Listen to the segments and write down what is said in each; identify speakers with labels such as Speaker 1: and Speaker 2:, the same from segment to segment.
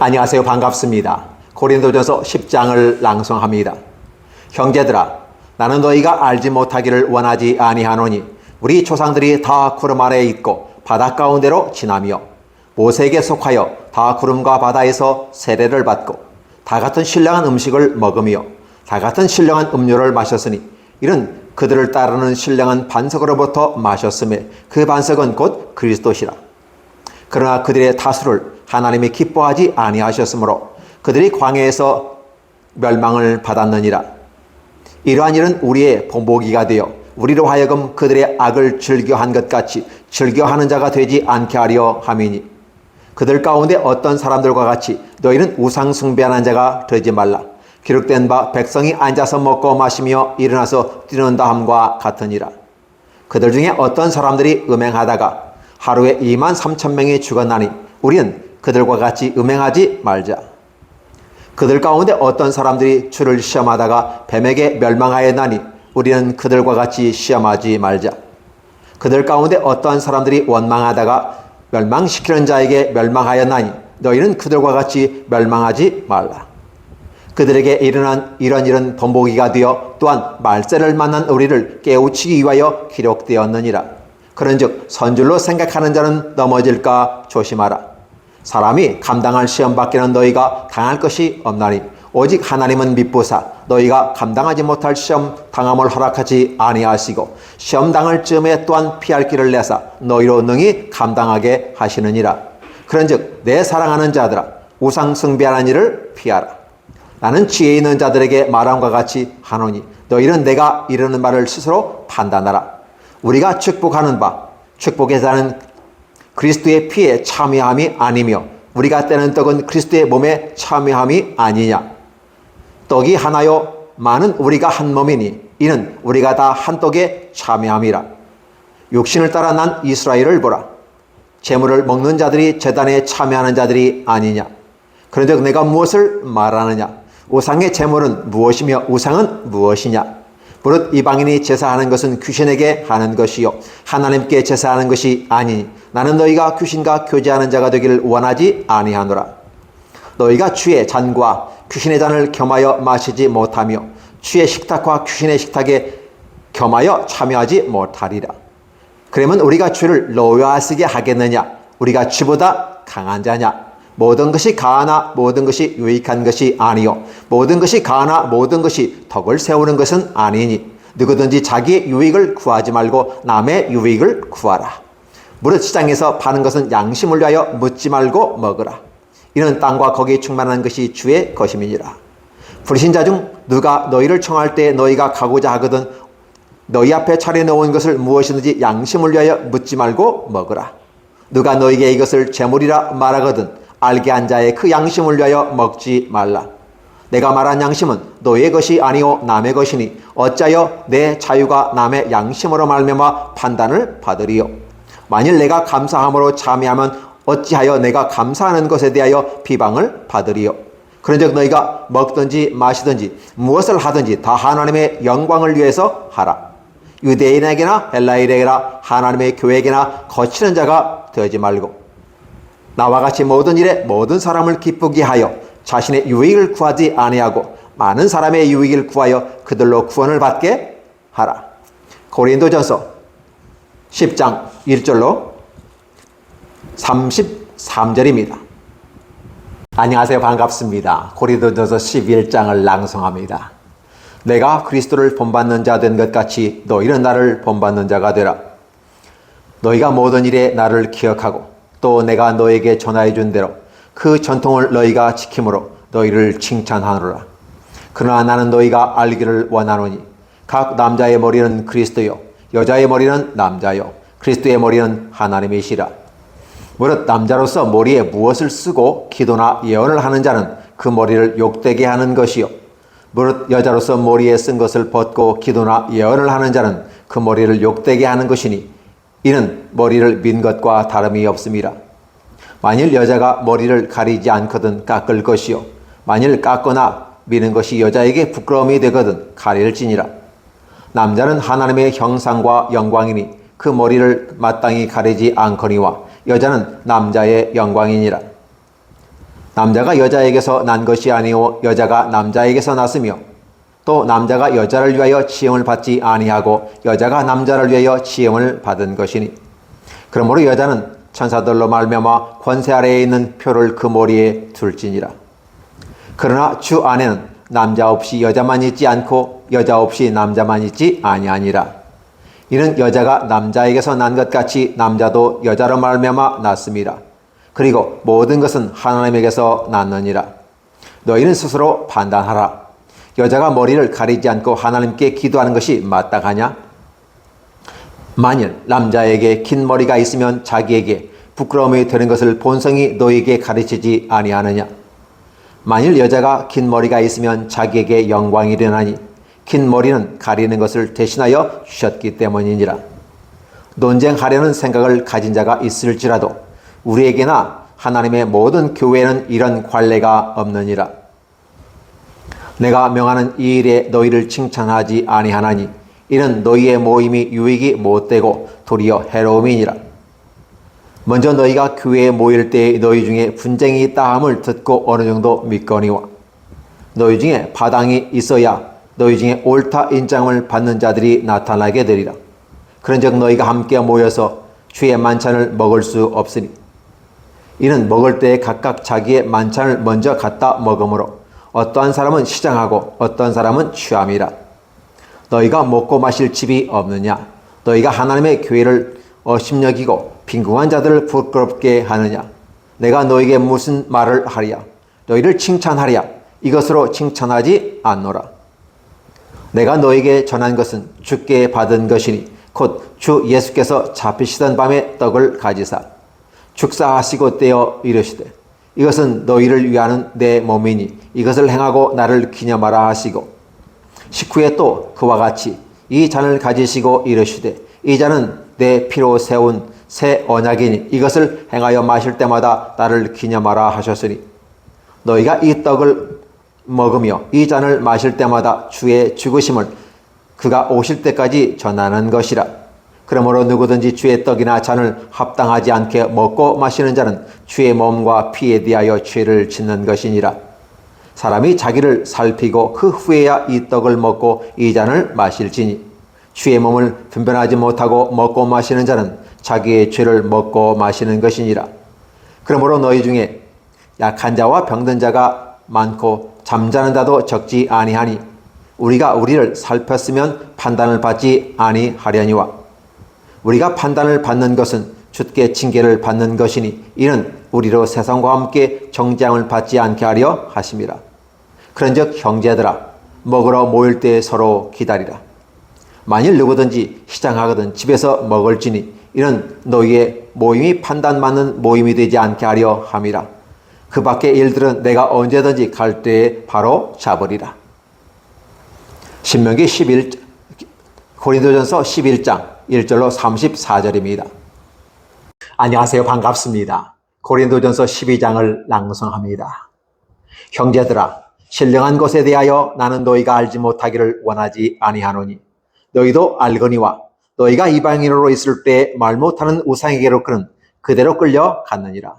Speaker 1: 안녕하세요. 반갑습니다. 고린도전서 10장을 낭송합니다. 형제들아, 나는 너희가 알지 못하기를 원하지 아니하노니 우리 조상들이 다 구름 아래에 있고 바다 가운데로 지나며 모세에게 속하여 다 구름과 바다에서 세례를 받고 다 같은 신령한 음식을 먹으며 다 같은 신령한 음료를 마셨으니 이는 그들을 따르는 신령한 반석으로부터 마셨음에 그 반석은 곧 그리스도시라. 그러나 그들의 다수를 하나님이 기뻐하지 아니하셨으므로 그들이 광야에서 멸망을 받았느니라. 이러한 일은 우리의 본보기가 되어 우리로 하여금 그들의 악을 즐겨한 것 같이 즐겨하는 자가 되지 않게 하려 함이니 그들 가운데 어떤 사람들과 같이 너희는 우상 숭배하는 자가 되지 말라. 기록된 바 백성이 앉아서 먹고 마시며 일어나서 뛰는다 함과 같으니라. 그들 중에 어떤 사람들이 음행하다가 하루에 23,000명이 죽었나니 우리는 그들과 같이 음행하지 말자. 그들 가운데 어떤 사람들이 주를 시험하다가 뱀에게 멸망하였나니 우리는 그들과 같이 시험하지 말자. 그들 가운데 어떤 사람들이 원망하다가 멸망시키는 자에게 멸망하였나니 너희는 그들과 같이 멸망하지 말라. 그들에게 일어난 이런 일은 본보기가 되어 또한 말세를 만난 우리를 깨우치기 위하여 기록되었느니라. 그런즉 선줄로 생각하는 자는 넘어질까 조심하라. 사람이 감당할 시험 밖에는 너희가 당할 것이 없나니 오직 하나님은 미쁘사 너희가 감당하지 못할 시험 당함을 허락하지 아니하시고 시험 당할 즈음에 또한 피할 길을 내사 너희로 능히 감당하게 하시느니라. 그런즉 내 사랑하는 자들아, 우상 숭배하는 일을 피하라. 나는 지혜 있는 자들에게 말함과 같이 하노니 너희는 내가 이르는 말을 스스로 판단하라. 우리가 축복하는 바 축복의 자는 그리스도의 피에 참여함이 아니며 우리가 떼는 떡은 그리스도의 몸에 참여함이 아니냐. 떡이 하나요 많은 우리가 한 몸이니 이는 우리가 다 한 떡에 참여함이라. 육신을 따라 난 이스라엘을 보라. 제물을 먹는 자들이 제단에 참여하는 자들이 아니냐. 그런즉 내가 무엇을 말하느냐. 우상의 제물은 무엇이며 우상은 무엇이냐. 무릇 이방인이 제사하는 것은 귀신에게 하는 것이요 하나님께 제사하는 것이 아니니 나는 너희가 귀신과 교제하는 자가 되기를 원하지 아니하노라. 너희가 주의 잔과 귀신의 잔을 겸하여 마시지 못하며 주의 식탁과 귀신의 식탁에 겸하여 참여하지 못하리라. 그러면 우리가 주를 노여하시게 하겠느냐. 우리가 주보다 강한 자냐. 모든 것이 가하나 모든 것이 유익한 것이 아니요 모든 것이 가하나 모든 것이 덕을 세우는 것은 아니니 누구든지 자기의 유익을 구하지 말고 남의 유익을 구하라. 무릇 시장에서 파는 것은 양심을 위하여 묻지 말고 먹으라. 이는 땅과 거기에 충만한 것이 주의 것임이니라. 불신자 중 누가 너희를 청할 때 너희가 가고자 하거든 너희 앞에 차려놓은 것을 무엇이든지 양심을 위하여 묻지 말고 먹으라. 누가 너희에게 이것을 재물이라 말하거든 알게 한 자의 그 양심을 위하여 먹지 말라. 내가 말한 양심은 너의 것이 아니오 남의 것이니 어찌하여 내 자유가 남의 양심으로 말미암아 판단을 받으리요. 만일 내가 감사함으로 참여하면 어찌하여 내가 감사하는 것에 대하여 비방을 받으리요. 그런즉 너희가 먹든지 마시든지 무엇을 하든지 다 하나님의 영광을 위해서 하라. 유대인에게나 헬라인에게나 하나님의 교회에게나 거치는 자가 되지 말고 나와 같이 모든 일에 모든 사람을 기쁘게 하여 자신의 유익을 구하지 아니하고 많은 사람의 유익을 구하여 그들로 구원을 받게 하라. 고린도전서 10장 1절로 33절입니다. 안녕하세요. 반갑습니다. 고린도전서 11장을 낭송합니다. 내가 그리스도를 본받는 자 된 것 같이 너희는 나를 본받는 자가 되라. 너희가 모든 일에 나를 기억하고 또 내가 너에게 전하여 준 대로 그 전통을 너희가 지킴으로 너희를 칭찬하노라. 그러나 나는 너희가 알기를 원하노니 각 남자의 머리는 그리스도요 여자의 머리는 남자요 그리스도의 머리는 하나님이시라. 무릇 남자로서 머리에 무엇을 쓰고 기도나 예언을 하는 자는 그 머리를 욕되게 하는 것이요 무릇 여자로서 머리에 쓴 것을 벗고 기도나 예언을 하는 자는 그 머리를 욕되게 하는 것이니 이는 머리를 민 것과 다름이 없음이라. 만일 여자가 머리를 가리지 않거든 깎을 것이요 만일 깎거나 미는 것이 여자에게 부끄러움이 되거든 가릴지니라. 남자는 하나님의 형상과 영광이니 그 머리를 마땅히 가리지 않거니와 여자는 남자의 영광이니라. 남자가 여자에게서 난 것이 아니오 여자가 남자에게서 났으며 또 남자가 여자를 위하여 지음을 받지 아니하고 여자가 남자를 위하여 지음을 받은 것이니 그러므로 여자는 천사들로 말미암아 권세 아래에 있는 표를 그 머리에 둘지니라. 그러나 주 안에는 남자 없이 여자만 있지 않고 여자 없이 남자만 있지 아니하니라. 이는 여자가 남자에게서 난 것 같이 남자도 여자로 말미암아 났습니다. 그리고 모든 것은 하나님에게서 났느니라. 너희는 스스로 판단하라. 여자가 머리를 가리지 않고 하나님께 기도하는 것이 마땅하냐? 만일 남자에게 긴 머리가 있으면 자기에게 부끄러움이 되는 것을 본성이 너희에게 가르치지 아니하느냐? 만일 여자가 긴 머리가 있으면 자기에게 영광이 되나니 긴 머리는 가리는 것을 대신하여 주셨기 때문이니라. 논쟁하려는 생각을 가진 자가 있을지라도 우리에게나 하나님의 모든 교회에는 이런 관례가 없느니라. 내가 명하는 이 일에 너희를 칭찬하지 아니하나니 이는 너희의 모임이 유익이 못되고 도리어 해로움이니라. 먼저 너희가 교회에 모일 때 너희 중에 분쟁이 있다 함을 듣고 어느 정도 믿거니와 너희 중에 바당이 있어야 너희 중에 옳다 인정을 받는 자들이 나타나게 되리라. 그런즉 너희가 함께 모여서 주의 만찬을 먹을 수 없으니 이는 먹을 때에 각각 자기의 만찬을 먼저 갖다 먹으므로 어떠한 사람은 시장하고 어떤 사람은 취함이라. 너희가 먹고 마실 집이 없느냐? 너희가 하나님의 교회를 업신여기고 빈궁한 자들을 부끄럽게 하느냐? 내가 너희에게 무슨 말을 하랴? 너희를 칭찬하랴? 이것으로 칭찬하지 않노라. 내가 너희에게 전한 것은 주께 받은 것이니 곧 주 예수께서 잡히시던 밤에 떡을 가지사 축사하시고 떼어 이르시되 이것은 너희를 위하는 내 몸이니 이것을 행하고 나를 기념하라 하시고 식후에 또 그와 같이 이 잔을 가지시고 이르시되 이 잔은 내 피로 세운 새 언약이니 이것을 행하여 마실 때마다 나를 기념하라 하셨으니 너희가 이 떡을 먹으며 이 잔을 마실 때마다 주의 죽으심을 그가 오실 때까지 전하는 것이라. 그러므로 누구든지 주의 떡이나 잔을 합당하지 않게 먹고 마시는 자는 주의 몸과 피에 대하여 죄를 짓는 것이니라. 사람이 자기를 살피고 그 후에야 이 떡을 먹고 이 잔을 마실지니 주의 몸을 분별하지 못하고 먹고 마시는 자는 자기의 죄를 먹고 마시는 것이니라. 그러므로 너희 중에 약한 자와 병든 자가 많고 잠자는 자도 적지 아니하니 우리가 우리를 살폈으면 판단을 받지 아니하려니와 우리가 판단을 받는 것은 주께 징계를 받는 것이니 이는 우리로 세상과 함께 정죄함을 받지 않게 하려 하심이라. 그런즉 형제들아 먹으러 모일 때 서로 기다리라. 만일 누구든지 시장하거든 집에서 먹을지니 이는 너희의 모임이 판단받는 모임이 되지 않게 하려 함이라. 그 밖의 일들은 내가 언제든지 갈 때에 바로 잡으리라. 신명기 11, 고린도전서 11장 1절로 34절입니다. 안녕하세요. 반갑습니다. 고린도전서 12장을 낭송합니다. 형제들아 신령한 것에 대하여 나는 너희가 알지 못하기를 원하지 아니하노니 너희도 알거니와 너희가 이방인으로 있을 때 말 못하는 우상에게로 그는 그대로 끌려갔느니라.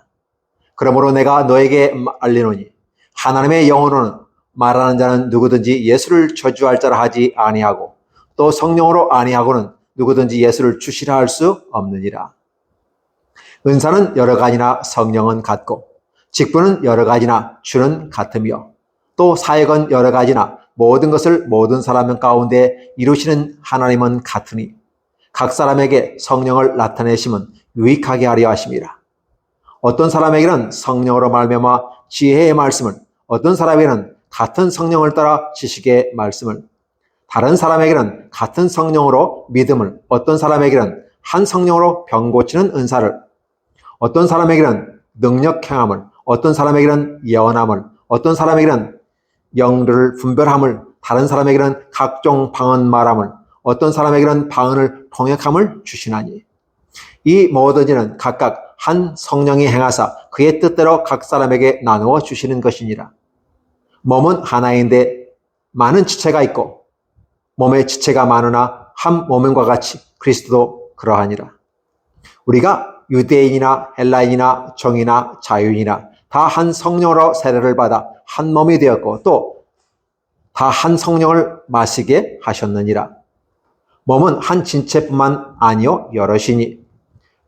Speaker 1: 그러므로 내가 너에게 알리노니 하나님의 영으로는 말하는 자는 누구든지 예수를 저주할 자라 하지 아니하고 또 성령으로 아니하고는 누구든지 예수를 주시라 할 수 없느니라. 은사는 여러 가지나 성령은 같고 직분은 여러 가지나 주는 같으며 또 사역은 여러 가지나 모든 것을 모든 사람 가운데 이루시는 하나님은 같으니 각 사람에게 성령을 나타내심은 유익하게 하려 하심이라. 어떤 사람에게는 성령으로 말미암아 지혜의 말씀을, 어떤 사람에게는 같은 성령을 따라 지식의 말씀을, 다른 사람에게는 같은 성령으로 믿음을, 어떤 사람에게는 한 성령으로 병 고치는 은사를, 어떤 사람에게는 능력 행함을, 어떤 사람에게는 예언함을, 어떤 사람에게는 영들을 분별함을, 다른 사람에게는 각종 방언 말함을, 어떤 사람에게는 방언을 통역함을 주시나니 이 모든 일은 각각 한 성령이 행하사 그의 뜻대로 각 사람에게 나누어 주시는 것이니라. 몸은 하나인데 많은 지체가 있고 몸의 지체가 많으나 한 몸과 같이 그리스도도 그러하니라. 우리가 유대인이나 헬라인이나 정이나 자유인이나 다 한 성령으로 세례를 받아 한 몸이 되었고 또 다 한 성령을 마시게 하셨느니라. 몸은 한 진체뿐만 아니요 여럿이니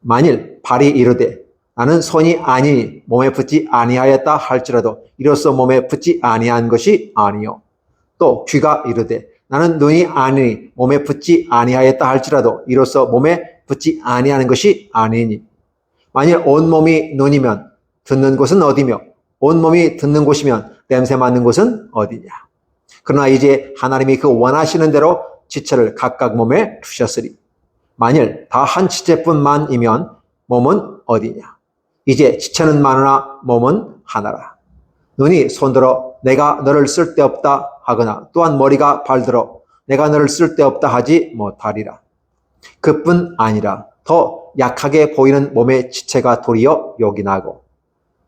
Speaker 1: 만일 발이 이르되 나는 손이 아니니 몸에 붙지 아니하였다 할지라도 이로써 몸에 붙지 아니한 것이 아니요 또 귀가 이르되 나는 눈이 아니니 몸에 붙지 아니하였다 할지라도 이로써 몸에 붙지 아니하는 것이 아니니 만일 온몸이 눈이면 듣는 곳은 어디며 온몸이 듣는 곳이면 냄새 맡는 곳은 어디냐. 그러나 이제 하나님이 그 원하시는 대로 지체를 각각 몸에 두셨으리. 만일 다 한 지체뿐만이면 몸은 어디냐. 이제 지체는 많으나 몸은 하나라. 눈이 손들어 내가 너를 쓸데없다 하거나 또한 머리가 발들어 내가 너를 쓸데없다 하지 못하리라. 그뿐 아니라 더 약하게 보이는 몸의 지체가 도리어 요긴하고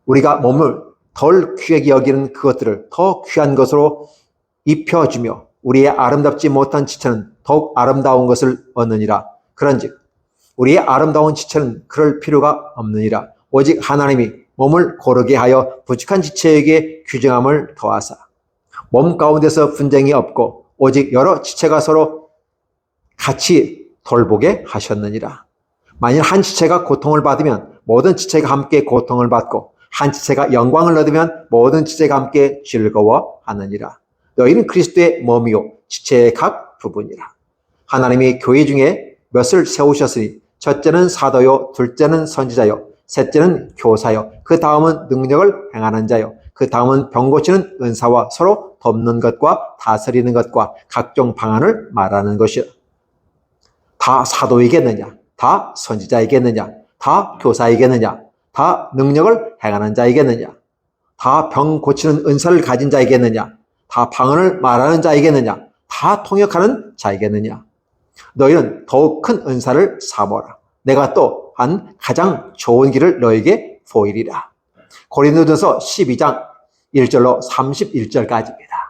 Speaker 1: 우리가 몸을 덜 귀하게 여기는 그것들을 더 귀한 것으로 입혀주며 우리의 아름답지 못한 지체는 더욱 아름다운 것을 얻느니라. 그런즉 우리의 아름다운 지체는 그럴 필요가 없느니라. 오직 하나님이 몸을 고르게 하여 부족한 지체에게 규정함을 더하사 몸 가운데서 분쟁이 없고 오직 여러 지체가 서로 같이 돌보게 하셨느니라. 만일 한 지체가 고통을 받으면 모든 지체가 함께 고통을 받고 한 지체가 영광을 얻으면 모든 지체가 함께 즐거워하느니라. 너희는 그리스도의 몸이요 지체의 각 부분이라. 하나님이 교회 중에 몇을 세우셨으니 첫째는 사도요 둘째는 선지자요 셋째는 교사요 그 다음은 능력을 행하는 자요 그 다음은 병 고치는 은사와 서로 돕는 것과 다스리는 것과 각종 방안을 말하는 것이라. 다 사도이겠느냐? 다 선지자이겠느냐? 다 교사이겠느냐? 다 능력을 행하는 자이겠느냐? 다 병 고치는 은사를 가진 자이겠느냐? 다 방언을 말하는 자이겠느냐? 다 통역하는 자이겠느냐? 너희는 더욱 큰 은사를 삼어라. 내가 또 한 가장 좋은 길을 너에게 보이리라. 고린도전서 12장 1절로 31절까지입니다.